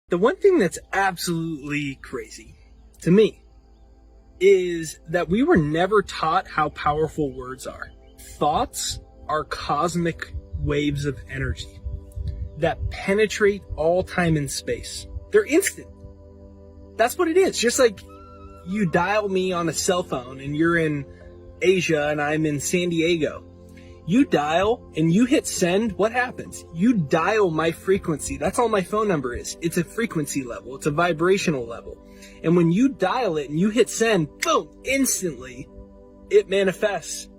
The one thing that's absolutely crazy to me is that we were never taught how powerful words are. Thoughts are cosmic waves of energy that penetrate all time and space. They're instant. That's what it is. Just like you dial me on a cell phone and you're in Asia and I'm in San Diego. You dial and you hit send, what happens? You dial my frequency. That's all my phone number is. It's a frequency level. It's a vibrational level. And when you dial it and you hit send, boom, instantly it manifests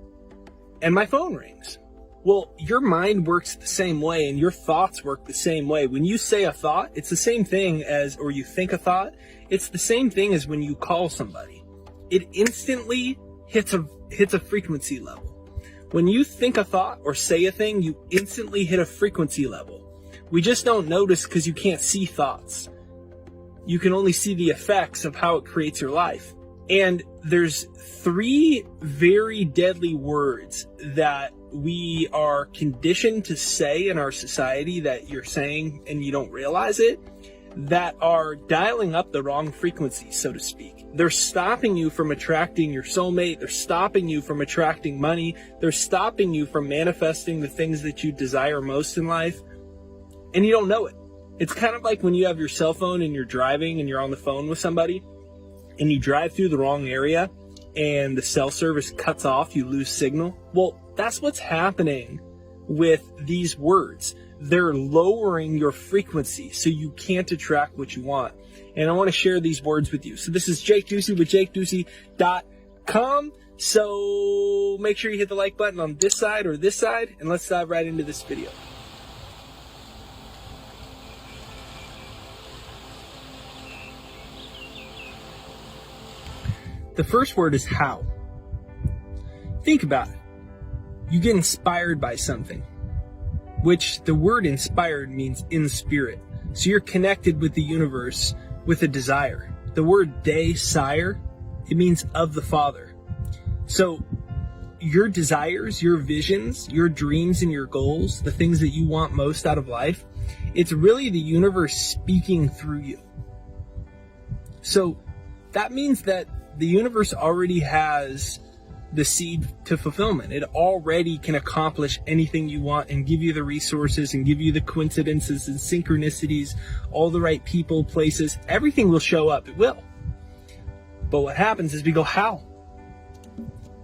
and my phone rings. Well, your mind works the same way and your thoughts work the same way. When you say a thought, it's the same thing as, or you think a thought, it's the same thing as when you call somebody. It instantly hits a frequency level. When you think a thought or say a thing, you instantly hit a frequency level. We just don't notice because you can't see thoughts. You can only see the effects of how it creates your life. And there's 3 very deadly words that we are conditioned to say in our society that you're saying and you don't realize it, that are dialing up the wrong frequency, so to speak. They're stopping you from attracting your soulmate. They're stopping you from attracting money. They're stopping you from manifesting the things that you desire most in life. And you don't know it. It's kind of like when you have your cell phone and you're driving and you're on the phone with somebody and you drive through the wrong area and the cell service cuts off, you lose signal. Well, that's what's happening with these words. They're lowering your frequency so you can't attract what you want. And I want to share these words with you. So this is Jake Ducey with JakeDucey.com. So make sure you hit the like button on this side or this side, and let's dive right into this video. The first word is how. Think about it. You get inspired by something, which the word inspired means in spirit. So you're connected with the universe with a desire. The word desire, it means of the Father. So your desires, your visions, your dreams and your goals, the things that you want most out of life, it's really the universe speaking through you. So that means that the universe already has the seed to fulfillment. It already can accomplish anything you want and give you the resources and give you the coincidences and synchronicities, all the right people, places, everything will show up. It will. But what happens is we go, how?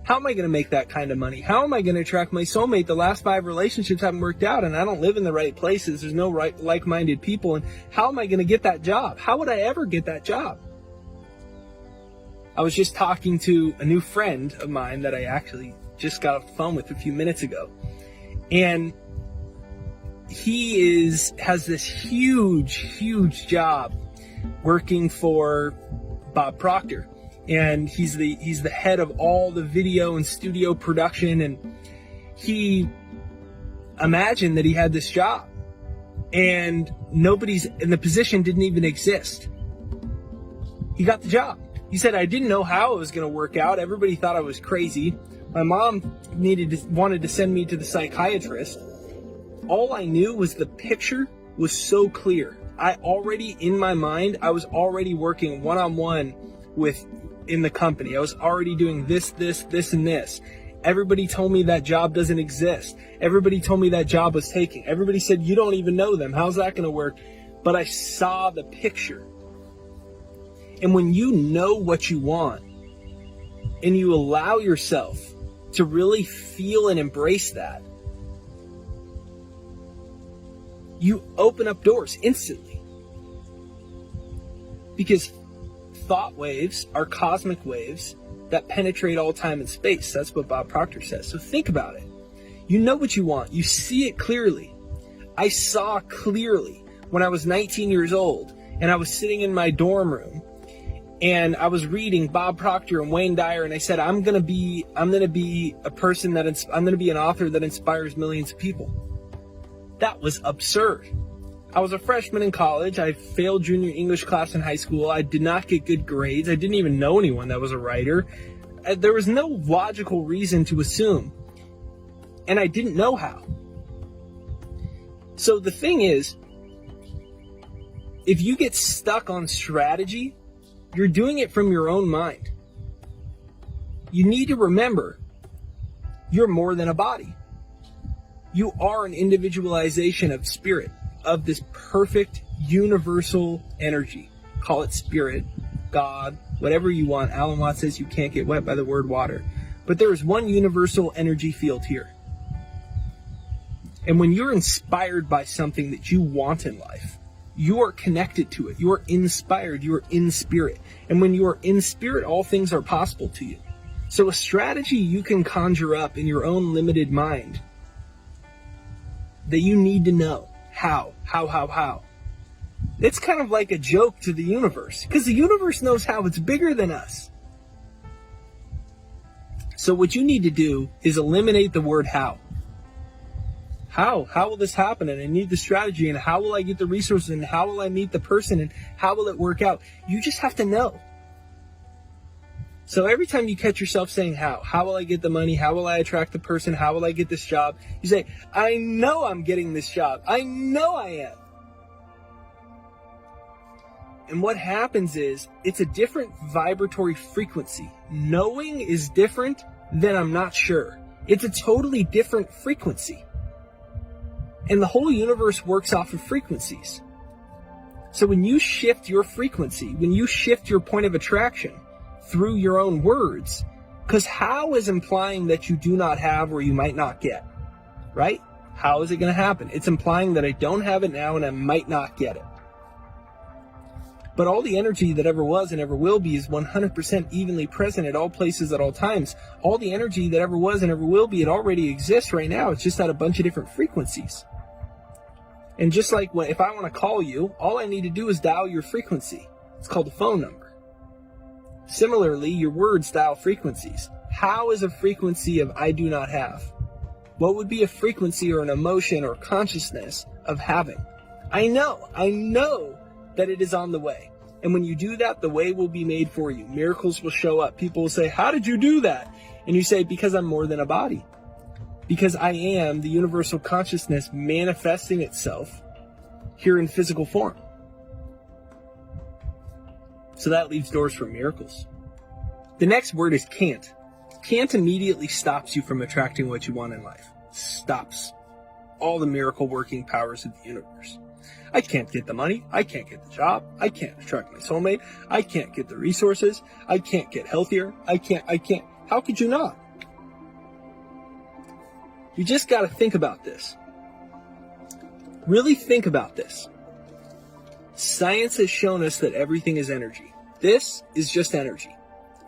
How am I going to make that kind of money? How am I going to attract my soulmate? The last 5 relationships haven't worked out and I don't live in the right places. There's no right like-minded people. And how am I going to get that job? How would I ever get that job? I was just talking to a new friend of mine that I actually just got off the phone with a few minutes ago. And he has this huge job working for Bob Proctor. And he's the head of all the video and studio production. And he imagined that he had this job. And the position didn't even exist. He got the job. He said, I didn't know how it was going to work out. Everybody thought I was crazy. My mom wanted to send me to the psychiatrist. All I knew was the picture was so clear. In my mind, I was already working one-on-one in the company. I was already doing this, and this. Everybody told me that job doesn't exist. Everybody told me that job was taken. Everybody said, you don't even know them. How's that going to work? But I saw the picture. And when you know what you want and you allow yourself to really feel and embrace that, you open up doors instantly. Because thought waves are cosmic waves that penetrate all time and space. That's what Bob Proctor says. So think about it. You know what you want. You see it clearly. I saw clearly when I was 19 years old and I was sitting in my dorm room and I was reading Bob Proctor and Wayne Dyer, and I said, I'm gonna be an author that inspires millions of people. That was absurd. I was a freshman in college. I failed junior English class in high school. I did not get good grades. I didn't even know anyone that was a writer. There was no logical reason to assume, and I didn't know how. So the thing is, If you get stuck on strategy, you're doing it from your own mind. You need to remember, you're more than a body. You are an individualization of spirit, of this perfect universal energy. Call it spirit, God, whatever you want. Alan Watts says you can't get wet by the word water. But there is one universal energy field here. And when you're inspired by something that you want in life, you are connected to it. You are inspired. You are in spirit. And when you are in spirit, all things are possible to you. So a strategy you can conjure up in your own limited mind that you need to know. How. It's kind of like a joke to the universe, because the universe knows how. It's bigger than us. So what you need to do is eliminate the word how. How will this happen? And I need the strategy, and how will I get the resources, and how will I meet the person, and how will it work out? You just have to know. So every time you catch yourself saying how will I get the money? How will I attract the person? How will I get this job? You say, I know I'm getting this job. I know I am. And what happens is, it's a different vibratory frequency. Knowing is different than I'm not sure. It's a totally different frequency. And the whole universe works off of frequencies. So when you shift your frequency, when you shift your point of attraction through your own words, because how is implying that you do not have or you might not get, right? How is it going to happen? It's implying that I don't have it now and I might not get it. But all the energy that ever was and ever will be is 100% evenly present at all places at all times. All the energy that ever was and ever will be, it already exists right now. It's just at a bunch of different frequencies. And just like if I want to call you, all I need to do is dial your frequency. It's called a phone number. Similarly, your words dial frequencies. How is a frequency of I do not have? What would be a frequency or an emotion or consciousness of having? I know that it is on the way. And when you do that, the way will be made for you. Miracles will show up. People will say, how did you do that? And you say, because I'm more than a body. Because I am the universal consciousness manifesting itself here in physical form. So that leaves doors for miracles. The next word is can't. Can't immediately stops you from attracting what you want in life. Stops all the miracle working powers of the universe. I can't get the money. I can't get the job. I can't attract my soulmate. I can't get the resources. I can't get healthier. I can't. How could you not? You just got to think about this. Really think about this. Science has shown us that everything is energy. This is just energy.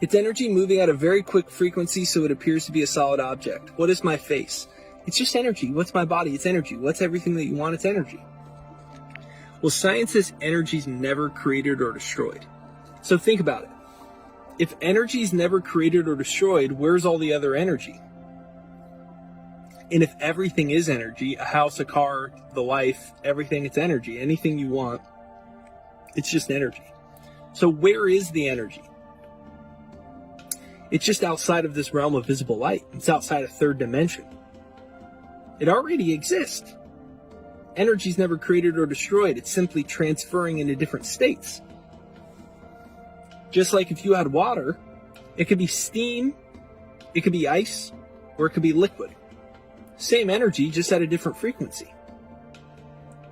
It's energy moving at a very quick frequency, so it appears to be a solid object. What is my face? It's just energy. What's my body? It's energy. What's everything that you want? It's energy. Well, science says energy is never created or destroyed. So think about it. If energy is never created or destroyed, where's all the other energy? And if everything is energy, a house, a car, the life, everything, it's energy. Anything you want, it's just energy. So where is the energy? It's just outside of this realm of visible light. It's outside of third dimension. It already exists. Energy is never created or destroyed. It's simply transferring into different states. Just like if you had water, it could be steam, it could be ice, or it could be liquid. Same energy, just at a different frequency.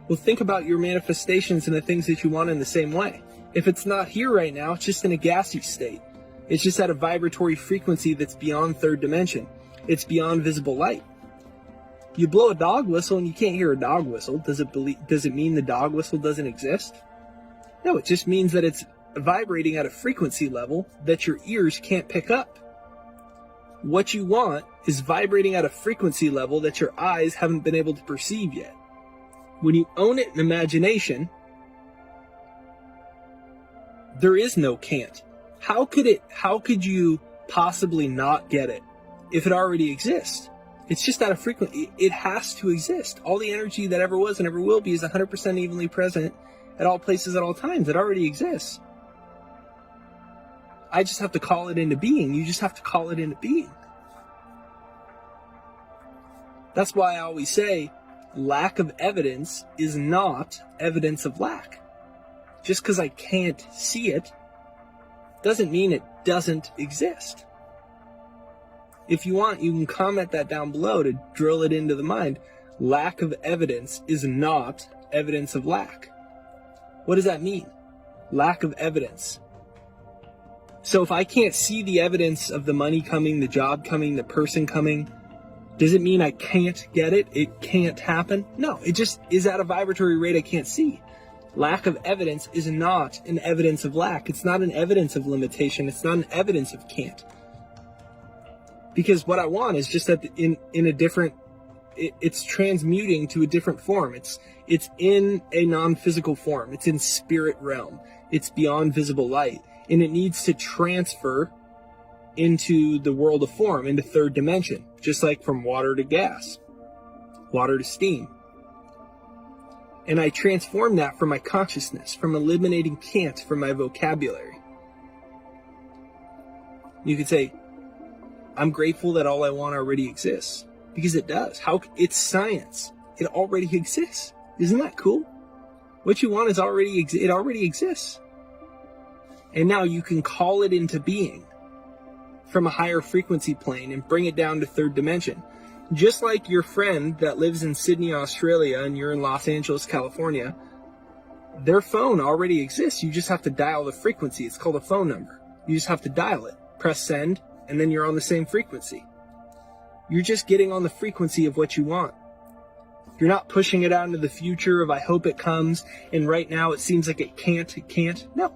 Well, think about your manifestations and the things that you want in the same way. If it's not here right now, it's just in a gassy state. It's just at a vibratory frequency that's beyond third dimension. It's beyond visible light. You blow a dog whistle and you can't hear a dog whistle. Does it mean the dog whistle doesn't exist? No, it just means that it's vibrating at a frequency level that your ears can't pick up. What you want is vibrating at a frequency level that your eyes haven't been able to perceive yet. When you own it in imagination, there is no can't. How could you possibly not get it if it already exists? It's just at a frequency. It has to exist. All the energy that ever was and ever will be is 100% evenly present at all places at all times. It already exists. I just have to call it into being. You just have to call it into being. That's why I always say lack of evidence is not evidence of lack. just because I can't see it doesn't mean it doesn't exist. If you want, you can comment that down below to drill it into the mind. Lack of evidence is not evidence of lack. What does that mean? Lack of evidence. So if I can't see the evidence of the money coming, the job coming, the person coming, does it mean I can't get it? It can't happen? No, it just is at a vibratory rate I can't see. Lack of evidence is not an evidence of lack. It's not an evidence of limitation. It's not an evidence of can't. Because what I want is just that in a different, it's transmuting to a different form. It's in a non-physical form. It's in spirit realm. It's beyond visible light. And it needs to transfer into the world of form, into third dimension, just like from water to gas, water to steam. And I transform that from my consciousness, from eliminating can't from my vocabulary. You could say, I'm grateful that all I want already exists. Because it does. It's science. It already exists. Isn't that cool? What you want is it already exists. And now you can call it into being from a higher frequency plane and bring it down to third dimension. Just like your friend that lives in Sydney, Australia, and you're in Los Angeles, California, their phone already exists. You just have to dial the frequency. It's called a phone number. You just have to dial it, press send, and then you're on the same frequency. You're just getting on the frequency of what you want. You're not pushing it out into the future of I hope it comes, and right now it seems like it can't. No.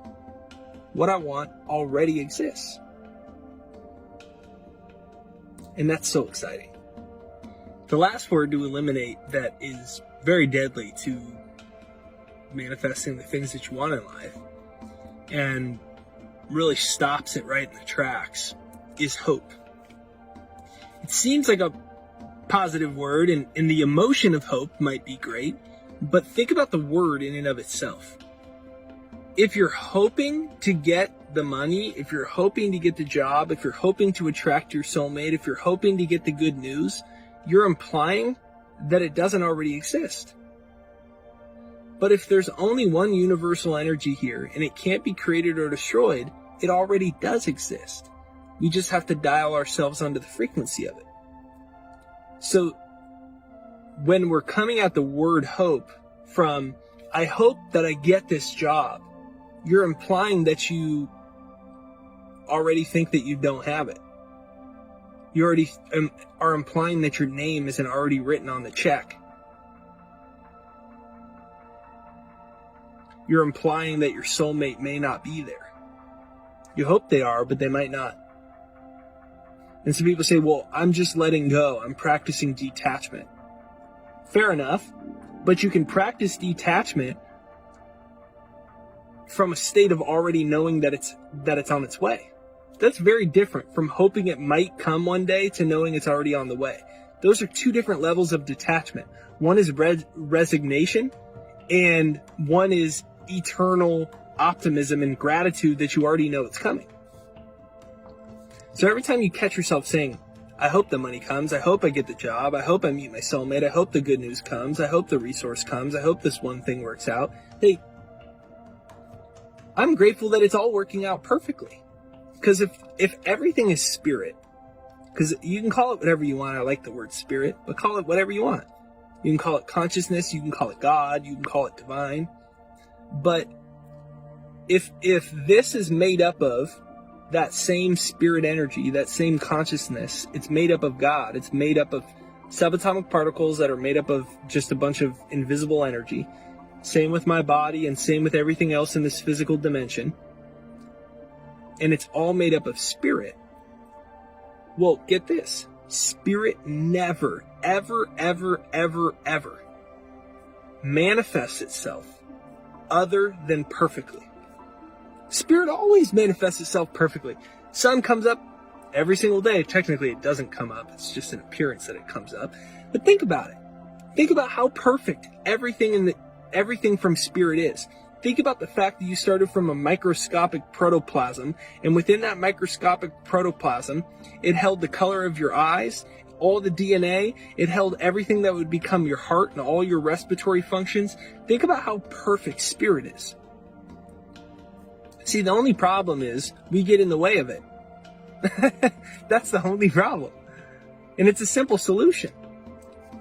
What I want already exists. And that's so exciting. The last word to eliminate that is very deadly to manifesting the things that you want in life and really stops it right in the tracks is hope. It seems like a positive word, and the emotion of hope might be great, but think about the word in and of itself. If you're hoping to get the money, if you're hoping to get the job, if you're hoping to attract your soulmate, if you're hoping to get the good news, you're implying that it doesn't already exist. But if there's only one universal energy here, and it can't be created or destroyed, it already does exist. We just have to dial ourselves onto the frequency of it. So when we're coming at the word hope from, I hope that I get this job, you're implying that you already think that you don't have it. You already are implying that your name isn't already written on the check. You're implying that your soulmate may not be there. You hope they are, but they might not. And some people say, well, I'm just letting go. I'm practicing detachment. Fair enough, but you can practice detachment from a state of already knowing that it's on its way. That's very different from hoping it might come one day to knowing it's already on the way. Those are two different levels of detachment. One is resignation, and one is eternal optimism and gratitude that you already know it's coming. So every time you catch yourself saying, I hope the money comes, I hope I get the job, I hope I meet my soulmate, I hope the good news comes, I hope the resource comes, I hope this one thing works out. Hey, I'm grateful that it's all working out perfectly. Because if everything is spirit, because you can call it whatever you want, I like the word spirit, but call it whatever you want. You can call it consciousness, you can call it God, you can call it divine. But if this is made up of that same spirit energy, that same consciousness, it's made up of God, it's made up of subatomic particles that are made up of just a bunch of invisible energy. Same with my body and same with everything else in this physical dimension. And it's all made up of spirit. Well, get this. Spirit never, ever, ever, ever, ever manifests itself other than perfectly. Spirit always manifests itself perfectly. Sun comes up every single day. Technically, it doesn't come up. It's just an appearance that it comes up. But think about it. Think about how perfect everything from spirit is. Think about the fact that you started from a microscopic protoplasm, and within that microscopic protoplasm, it held the color of your eyes, all the DNA, it held everything that would become your heart and all your respiratory functions. Think about how perfect spirit is. See, the only problem is we get in the way of it. That's the only problem. And it's a simple solution.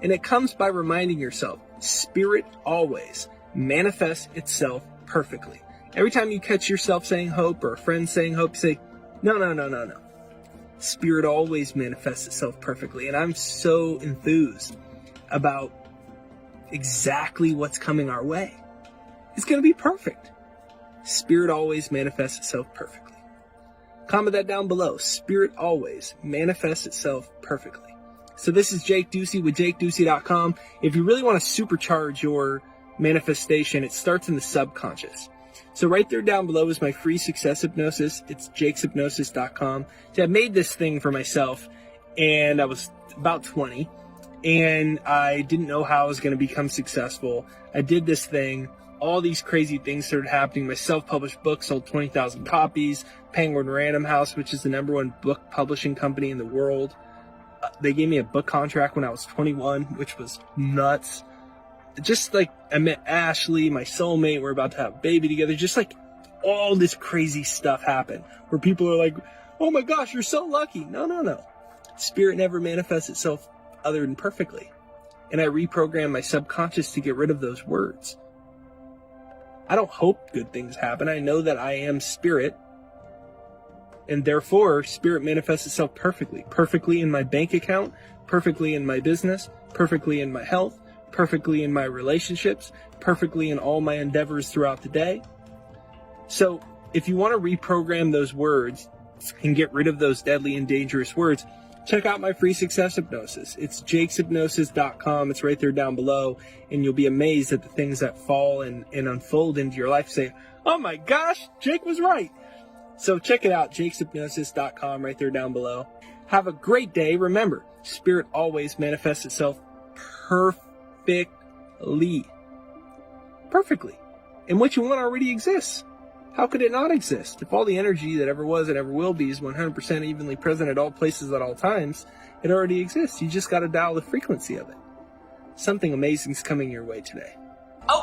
And it comes by reminding yourself, spirit always manifests itself perfectly. Every time you catch yourself saying hope or a friend saying hope, you say, no. Spirit always manifests itself perfectly. And I'm so enthused about exactly what's coming our way. It's going to be perfect. Spirit always manifests itself perfectly. Comment that down below. Spirit always manifests itself perfectly. So this is Jake Ducey with JakeDucey.com. If you really want to supercharge your manifestation, it starts in the subconscious. So right there down below is my free success hypnosis. It's JakesHypnosis.com. So I made this thing for myself, and I was about 20, and I didn't know how I was going to become successful. I did this thing. All these crazy things started happening. My self-published book sold 20,000 copies. Penguin Random House, which is the #1 book publishing company in the world, they gave me a book contract when I was 21, which was nuts. Just like I met Ashley, my soulmate, we're about to have a baby together. Just like all this crazy stuff happened where people are like, oh my gosh, you're so lucky. No. Spirit never manifests itself other than perfectly. And I reprogrammed my subconscious to get rid of those words. I don't hope good things happen. I know that I am spirit. And therefore, spirit manifests itself perfectly. Perfectly in my bank account, perfectly in my business, perfectly in my health, perfectly in my relationships, perfectly in all my endeavors throughout the day. So if you want to reprogram those words and get rid of those deadly and dangerous words, check out my free success hypnosis. It's JakesHypnosis.com. It's right there down below. And you'll be amazed at the things that fall and unfold into your life. Say, oh my gosh, Jake was right. So check it out, JakesHypnosis.com, right there down below. Have a great day. Remember, spirit always manifests itself perfectly. And what you want already exists. How could it not exist? If all the energy that ever was and ever will be is 100% evenly present at all places at all times, it already exists. You just got to dial the frequency of it. Something amazing is coming your way today.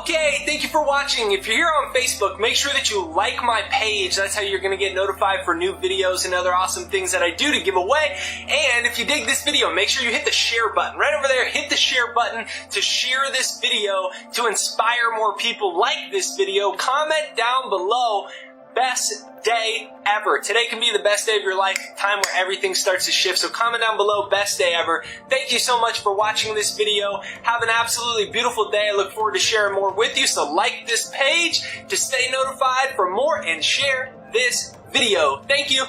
Okay, thank you for watching. If you're here on Facebook, make sure that you like my page. That's how you're going to get notified for new videos and other awesome things that I do to give away. And if you dig this video, make sure you hit the share button. Right over there, hit the share button to share this video, to inspire more people like this video. Comment down below, best day ever. Today can be the best day of your life, time where everything starts to shift. So comment down below, best day ever. Thank you so much for watching this video. Have an absolutely beautiful day. I look forward to sharing more with you. So like this page to stay notified for more and share this video. Thank you.